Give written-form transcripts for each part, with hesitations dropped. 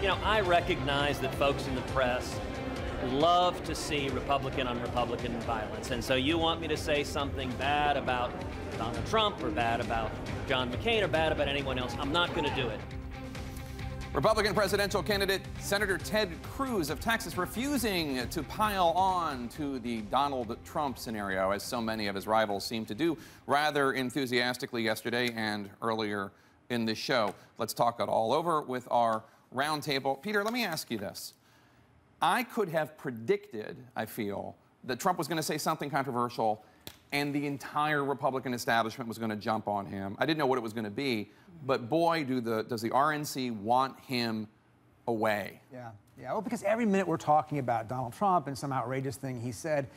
You know, I recognize that folks in the press love to see Republican on Republican violence. And so you want me to say something bad about Donald Trump or bad about John McCain or bad about anyone else. I'm not going to do it. Republican presidential candidate Senator Ted Cruz of Texas refusing to pile on to the Donald Trump scenario, as so many of his rivals seem to do rather enthusiastically yesterday and earlier in the show. Let's talk it all over with our roundtable. Peter, let me ask you this. I could have predicted, I feel, that Trump was going to say something controversial and the entire Republican establishment was going to jump on him. I didn't know what it was going to be, but boy, does the RNC want him away. Yeah, well, because every minute we're talking about Donald Trump and some outrageous thing he said,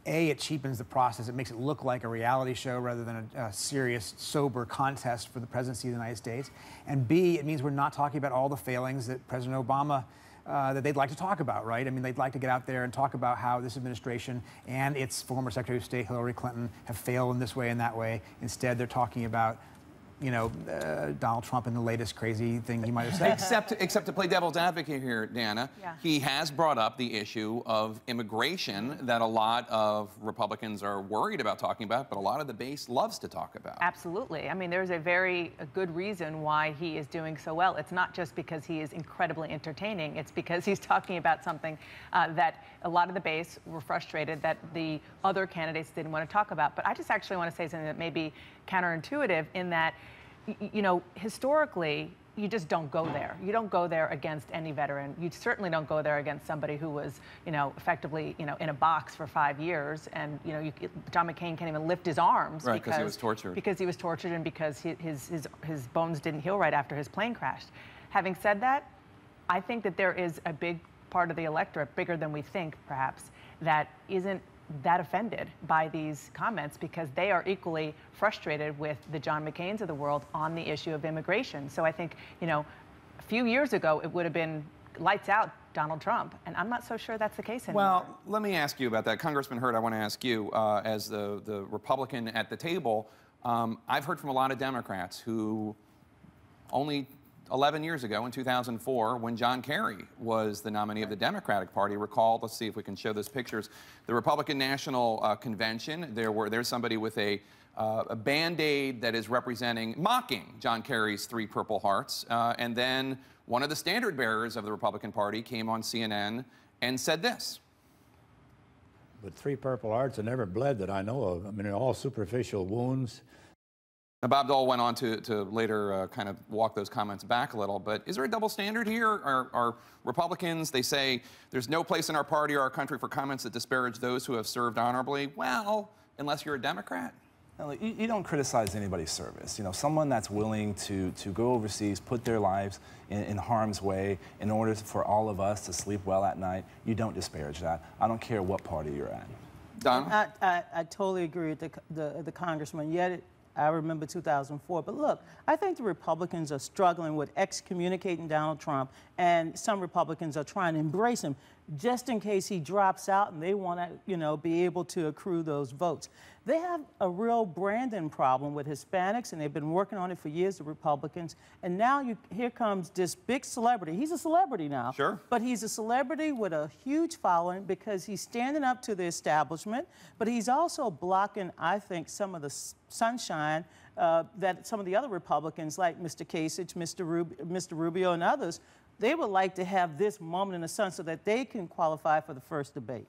A, it cheapens the process. It makes it look like a reality show rather than a serious, sober contest for the presidency of the United States. And B, it means we're not talking about all the failings that President Obama that they'd like to talk about, right? I mean, they'd like to get out there and talk about how this administration and its former Secretary of State, Hillary Clinton, have failed in this way and that way. Instead, they're talking about, you know, Donald Trump and the latest crazy thing he might have said. Except to play devil's advocate here, Dana, yeah. He has brought up the issue of immigration that a lot of Republicans are worried about talking about, but a lot of the base loves to talk about. Absolutely. I mean, there's a good reason why he is doing so well. It's not just because he is incredibly entertaining. It's because he's talking about something that a lot of the base were frustrated that the other candidates didn't want to talk about. But I just actually want to say something that may be counterintuitive in that, you know, historically, you just don't go there. You don't go there against any veteran. You certainly don't go there against somebody who was, you know, effectively, you know, in a box for 5 years. And, you know, John McCain can't even lift his arms because he was tortured. Because he was tortured and because his bones didn't heal right after his plane crashed. Having said that, I think that there is a big part of the electorate, bigger than we think, perhaps, that isn't that offended by these comments because they are equally frustrated with the John McCains of the world on the issue of immigration. So I think, you know, a few years ago, it would have been lights out Donald Trump, and I'm not so sure that's the case anymore. Well, let me ask you about that. Congressman Hurd, I want to ask you, as the Republican at the table, I've heard from a lot of Democrats who only 11 years ago, in 2004, when John Kerry was the nominee of the Democratic Party, recall, let's see if we can show those pictures, the Republican National Convention, there's somebody with a Band-Aid that is mocking John Kerry's 3 Purple Hearts, and then one of the standard bearers of the Republican Party came on CNN and said this. But 3 Purple Hearts have never bled that I know of. I mean, they're all superficial wounds. Now, Bob Dole went on to later kind of walk those comments back a little, but is there a double standard here? Are Republicans, they say, there's no place in our party or our country for comments that disparage those who have served honorably? Well, unless you're a Democrat. You don't criticize anybody's service. You know, someone that's willing to go overseas, put their lives in harm's way in order for all of us to sleep well at night, you don't disparage that. I don't care what party you're at. Donna? I totally agree with the congressman. Yet I remember 2004. But look, I think the Republicans are struggling with excommunicating Donald Trump, and some Republicans are trying to embrace him just in case he drops out and they want to, you know, be able to accrue those votes. They have a real branding problem with Hispanics, and they've been working on it for years, the Republicans. And now here comes this big celebrity. He's a celebrity now. Sure. But he's a celebrity with a huge following because he's standing up to the establishment, but he's also blocking, I think, some of the sunshine that some of the other Republicans, like Mr. Kasich, Mr. Rubio, and others, they would like to have this moment in the sun so that they can qualify for the first debate.